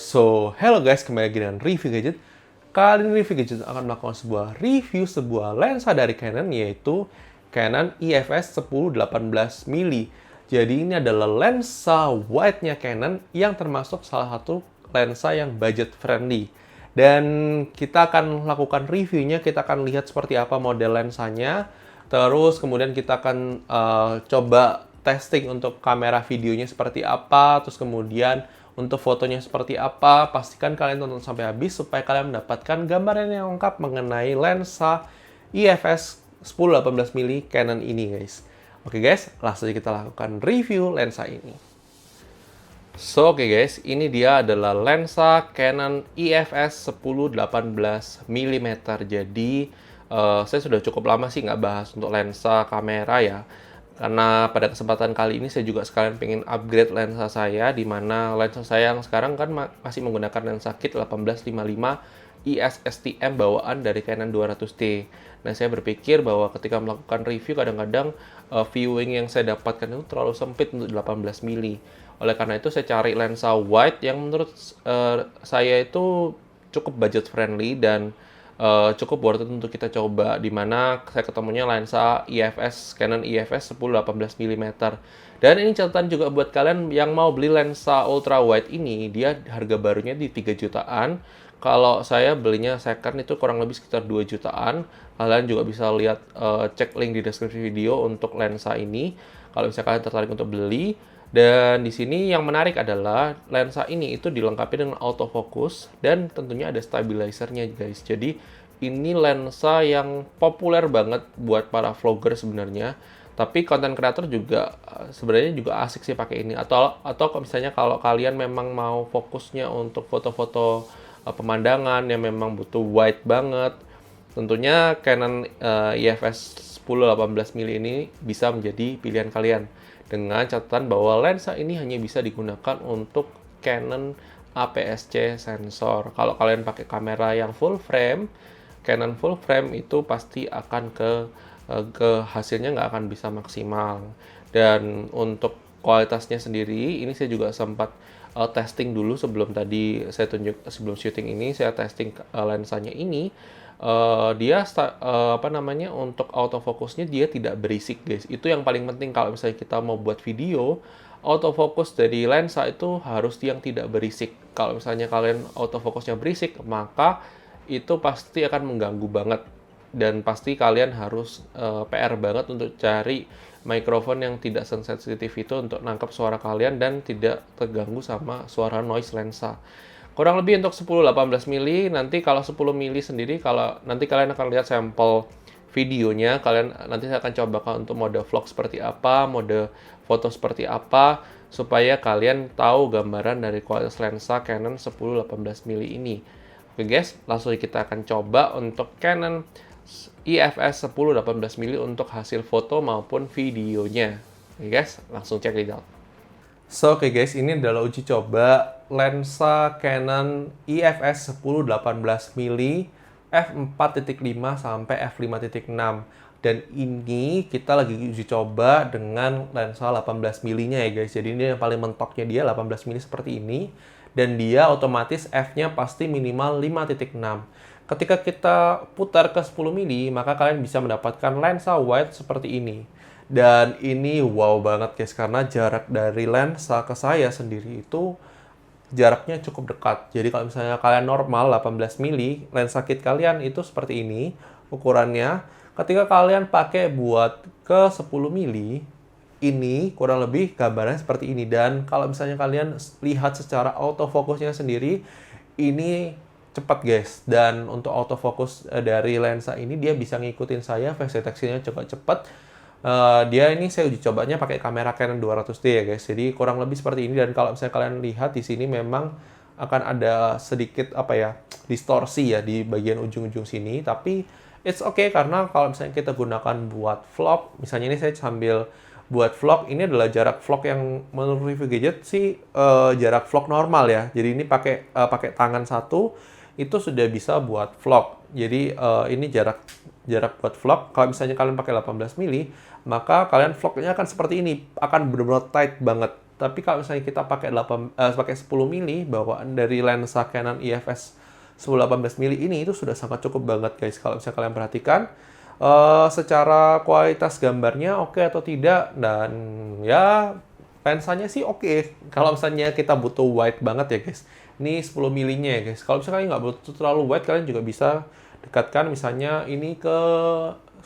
Hello guys, kembali lagi dengan Review Gadget. Kali ini Review Gadget akan melakukan sebuah lensa dari Canon, yaitu Canon EFS 10-18mm. Jadi ini adalah lensa wide-nya Canon yang termasuk salah satu lensa yang budget friendly. Dan kita akan lakukan reviewnya, kita akan lihat seperti apa model lensanya. Terus kemudian kita akan coba testing untuk kamera videonya seperti apa, terus kemudian untuk fotonya seperti apa. Pastikan kalian tonton sampai habis supaya kalian mendapatkan gambaran yang lengkap mengenai lensa EFS 10-18mm Canon ini, guys. Oke guys, langsung kita lakukan review lensa ini. Oke guys, ini dia adalah lensa Canon EFS 10-18mm. Jadi saya sudah cukup lama sih nggak bahas untuk lensa kamera ya. Karena pada kesempatan kali ini saya juga sekalian pengen upgrade lensa saya, di mana lensa saya yang sekarang kan masih menggunakan lensa kit 1855 IS STM bawaan dari Canon 200D. Nah, saya berpikir bahwa ketika melakukan review kadang-kadang viewing yang saya dapatkan itu terlalu sempit untuk 18mm. Oleh karena itu saya cari lensa wide yang menurut saya itu cukup budget friendly dan cukup worth it untuk kita coba, di mana saya ketemunya lensa Canon EFS 10-18mm. Dan ini catatan juga buat kalian yang mau beli lensa ultra wide ini, dia harga barunya di 3 jutaan. Kalau saya belinya second itu kurang lebih sekitar 2 jutaan. Kalian juga bisa lihat, cek link di deskripsi video untuk lensa ini kalau misalnya kalian tertarik untuk beli. Dan di sini yang menarik adalah lensa ini itu dilengkapi dengan autofocus dan tentunya ada stabilizernya, guys. Jadi ini lensa yang populer banget buat para vlogger sebenarnya. Tapi content creator juga sebenarnya juga asik sih pakai ini. Atau misalnya kalau kalian memang mau fokusnya untuk foto-foto pemandangan yang memang butuh wide banget, tentunya Canon EFS 10-18mm ini bisa menjadi pilihan kalian. Dengan catatan bahwa lensa ini hanya bisa digunakan untuk Canon APS-C sensor. Kalau kalian pakai kamera yang full frame, Canon full frame itu pasti akan ke hasilnya nggak akan bisa maksimal. Dan untuk kualitasnya sendiri, ini saya juga sempat testing dulu sebelum sebelum syuting ini saya testing lensanya ini. Dia untuk autofocusnya dia tidak berisik, guys. Itu yang paling penting kalau misalnya kita mau buat video. Autofocus dari lensa itu harus yang tidak berisik. Kalau misalnya kalian autofocusnya berisik, maka itu pasti akan mengganggu banget, dan pasti kalian harus PR banget untuk cari mikrofon yang tidak sensitif itu untuk nangkap suara kalian dan tidak terganggu sama suara noise lensa. Kurang lebih untuk 10-18mm. Nanti kalau 10mm sendiri, kalau nanti kalian akan lihat sampel videonya, nanti saya akan coba untuk mode vlog seperti apa, mode foto seperti apa, supaya kalian tahu gambaran dari kualitas lensa Canon 10-18mm ini. Oke guys, langsung kita akan coba untuk Canon EFS 10-18mm untuk hasil foto maupun videonya. Oke guys, langsung check it out. Oke guys, ini adalah uji coba lensa Canon EFS 10-18mm f4.5 sampai f5.6. Dan ini kita lagi uji coba dengan lensa 18mm-nya ya guys. Jadi ini yang paling mentoknya dia 18mm seperti ini. Dan dia otomatis f-nya pasti minimal 5.6. Ketika kita putar ke 10mm, maka kalian bisa mendapatkan lensa wide seperti ini. Dan ini wow banget guys, karena jarak dari lensa ke saya sendiri itu jaraknya cukup dekat. Jadi kalau misalnya kalian normal 18mm, lensa kit kalian itu seperti ini ukurannya. Ketika kalian pakai buat ke 10mm, ini kurang lebih gambarnya seperti ini. Dan kalau misalnya kalian lihat secara autofocusnya sendiri, ini cepat guys. Dan untuk autofocus dari lensa ini, dia bisa ngikutin saya, face detection-nya juga cepat. Dia ini saya uji cobanya pakai kamera Canon 200D ya guys. Jadi kurang lebih seperti ini. Dan kalau misalnya kalian lihat di sini memang akan ada sedikit distorsi ya di bagian ujung-ujung sini. Tapi it's okay, karena kalau misalnya kita gunakan buat vlog, misalnya ini saya sambil buat vlog, ini adalah jarak vlog yang menurut Review Gadget sih jarak vlog normal ya. Jadi ini pakai tangan satu itu sudah bisa buat vlog. Jadi ini jarak buat vlog. Kalau misalnya kalian pakai 18mm, maka kalian vlognya akan seperti ini, akan benar-benar tight banget. Tapi kalau misalnya kita pakai 10 mili, bawaan dari lensa Canon EFS 10-18 mili ini itu sudah sangat cukup banget guys. Kalau misalnya kalian perhatikan, secara kualitas gambarnya oke atau tidak, dan ya lensanya sih oke. Kalau misalnya kita butuh wide banget ya guys, ini 10 milinya ya guys. Kalau misalnya kalian nggak butuh terlalu wide, kalian juga bisa dekatkan misalnya ini ke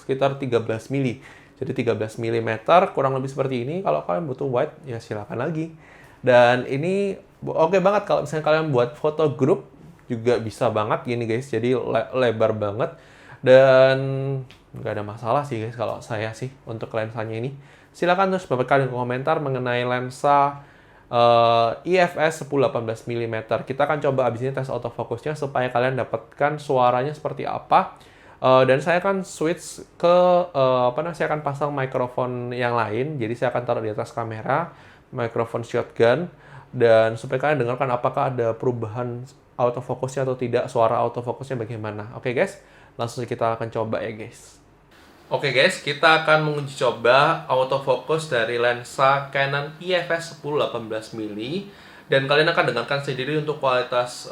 sekitar 13 mili. Jadi 13 mm kurang lebih seperti ini. Kalau kalian butuh wide ya silakan lagi. Dan ini oke banget kalau misalnya kalian buat foto grup juga bisa banget gini guys. Jadi lebar banget dan nggak ada masalah sih guys kalau saya sih untuk lensanya ini. Silakan terus berikan komentar mengenai lensa EFS 10-18 mm. Kita akan coba abis ini tes autofocusnya supaya kalian dapatkan suaranya seperti apa. Dan saya akan switch ke saya akan pasang mikrofon yang lain. Jadi saya akan taruh di atas kamera, mikrofon shotgun, dan supaya kalian dengarkan apakah ada perubahan autofocusnya atau tidak, suara autofocusnya bagaimana. Oke guys, langsung kita akan coba ya guys. Oke guys, kita akan menguji coba autofocus dari lensa Canon EFS 10-18 mili, dan kalian akan dengarkan sendiri untuk kualitas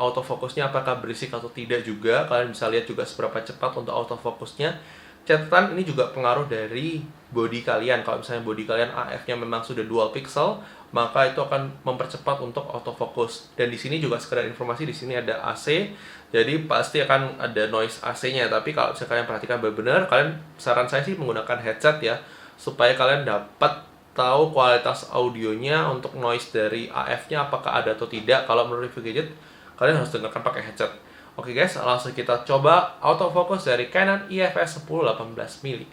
autofocusnya apakah berisik atau tidak juga. Kalian bisa lihat juga seberapa cepat untuk autofocusnya. Catatan ini juga pengaruh dari body kalian. Kalau misalnya body kalian AF-nya memang sudah dual pixel, maka itu akan mempercepat untuk autofocus. Dan di sini juga sekedar informasi, di sini ada AC, jadi pasti akan ada noise AC-nya. Tapi kalau misalnya kalian perhatikan benar-benar, kalian saran saya sih menggunakan headset ya, supaya kalian dapat tahu kualitas audionya untuk noise dari AF-nya apakah ada atau tidak. Kalau menurut review gadget, kalian harus dengarkan pakai headset. Oke guys, langsung kita coba autofocus dari Canon EFS 10-18 mili.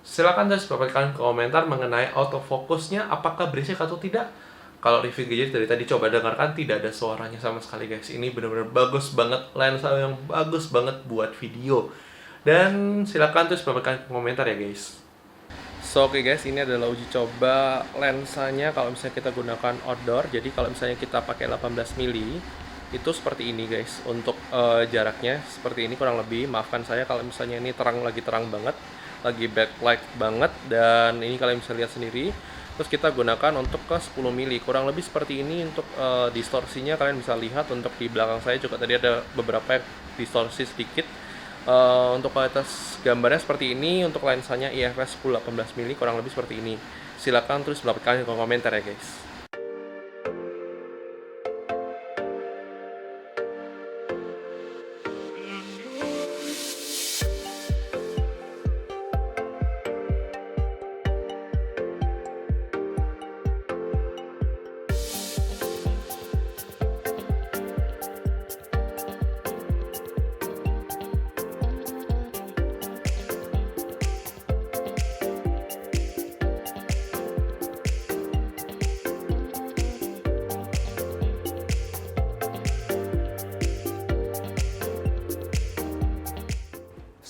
Silakan terus berikan komentar mengenai autofocusnya apakah berisik atau tidak. Kalau review gadget dari tadi coba dengarkan, tidak ada suaranya sama sekali guys. Ini benar-benar bagus banget, lensa yang bagus banget buat video. Dan silakan terus berikan komentar ya guys. Oke guys, ini adalah uji coba lensanya kalau misalnya kita gunakan outdoor. Jadi kalau misalnya kita pakai 18 mili, itu seperti ini guys. Untuk jaraknya seperti ini kurang lebih. Maafkan saya kalau misalnya ini lagi terang banget, lagi backlight banget, dan ini kalian bisa lihat sendiri. Terus kita gunakan untuk ke 10 mili, kurang lebih seperti ini. Untuk distorsinya kalian bisa lihat, untuk di belakang saya juga tadi ada beberapa distorsi sedikit. Untuk kualitas gambarnya seperti ini. Untuk lensanya EFS 10-18 mili kurang lebih seperti ini. Silakan terus berikan komentar ya guys.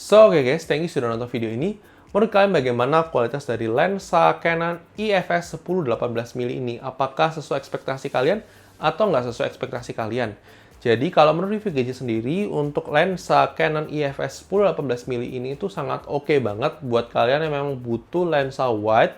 Oke guys, thank you sudah nonton video ini. Menurut kalian bagaimana kualitas dari lensa Canon EFS 10-18 mili ini? Apakah sesuai ekspektasi kalian atau nggak sesuai ekspektasi kalian? Jadi kalau menurut review gadget sendiri, untuk lensa Canon EFS 10-18 mili ini itu sangat oke banget buat kalian yang memang butuh lensa wide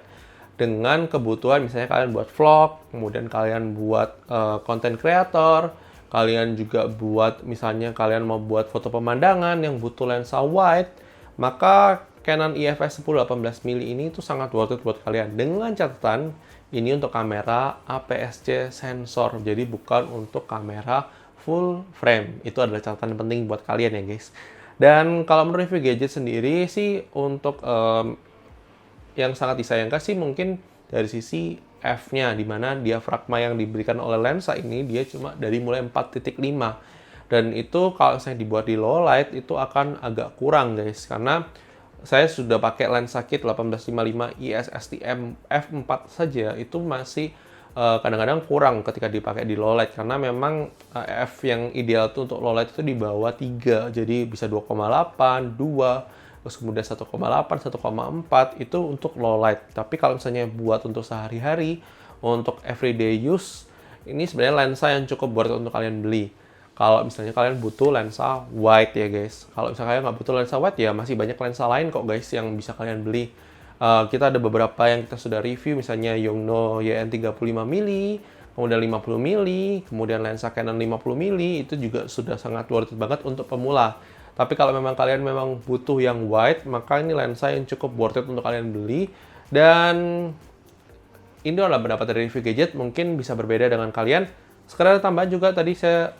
dengan kebutuhan misalnya kalian buat vlog, kemudian kalian buat content creator, kalian juga buat misalnya kalian mau buat foto pemandangan yang butuh lensa wide, maka Canon EFS 10-18 mili ini itu sangat worth it buat kalian. Dengan catatan ini untuk kamera APS-C sensor, jadi bukan untuk kamera full frame. Itu adalah catatan penting buat kalian ya guys. Dan kalau menurut review gadget sendiri sih, untuk yang sangat disayangkan sih mungkin dari sisi F-nya, di mana diafragma yang diberikan oleh lensa ini dia cuma dari mulai 4.5, dan itu kalau saya dibuat di low light itu akan agak kurang guys, karena saya sudah pakai lensa kit 1855 ISSTM f4 saja, itu masih kadang-kadang kurang ketika dipakai di low light, karena memang f yang ideal tuh untuk low light itu di bawah 3, jadi bisa 2,8, 2, terus kemudian 1,8, 1,4 itu untuk low light. Tapi kalau misalnya buat untuk sehari-hari, untuk everyday use, ini sebenarnya lensa yang cukup worth untuk kalian beli. Kalau misalnya kalian butuh lensa wide ya guys. Kalau misalnya kalian nggak butuh lensa wide ya masih banyak lensa lain kok guys yang bisa kalian beli. Kita ada beberapa yang kita sudah review, misalnya Yongnuo YN35mm, kemudian 50mm, kemudian lensa Canon 50mm, itu juga sudah sangat worth it banget untuk pemula. Tapi kalau memang kalian memang butuh yang wide, maka ini lensa yang cukup worth it untuk kalian beli. Dan ini adalah pendapat dari review gadget, mungkin bisa berbeda dengan kalian. Sekarang tambahan juga tadi saya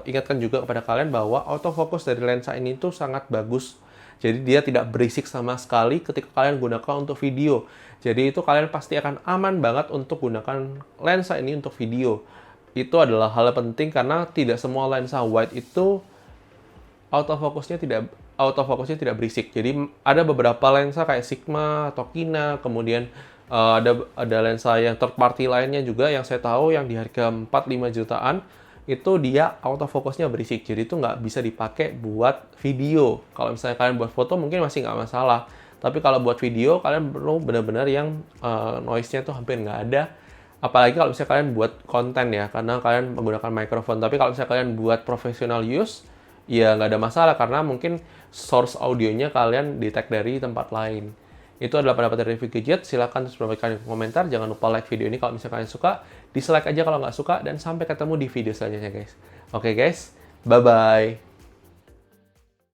ingatkan juga kepada kalian bahwa autofocus dari lensa ini tuh sangat bagus. Jadi dia tidak berisik sama sekali ketika kalian gunakan untuk video. Jadi itu kalian pasti akan aman banget untuk gunakan lensa ini untuk video. Itu adalah hal penting karena tidak semua lensa wide itu autofocusnya tidak berisik. Jadi ada beberapa lensa kayak Sigma atau Kina, kemudian ada lensa yang third party lainnya juga yang saya tahu yang di harga 4-5 jutaan itu dia autofocusnya berisik, jadi itu nggak bisa dipakai buat video. Kalau misalnya kalian buat foto mungkin masih nggak masalah, tapi kalau buat video kalian perlu benar-benar yang noise-nya tuh hampir nggak ada. Apalagi kalau misalnya kalian buat konten ya, karena kalian menggunakan mikrofon. Tapi kalau misalnya kalian buat professional use, ya nggak ada masalah karena mungkin source audionya kalian detect dari tempat lain. Itu adalah pendapat dari review gadget. Silahkan terus berikan komentar. Jangan lupa like video ini kalau misalnya kalian suka. Dislike aja kalau nggak suka. Dan sampai ketemu di video selanjutnya guys. Oke guys, bye-bye.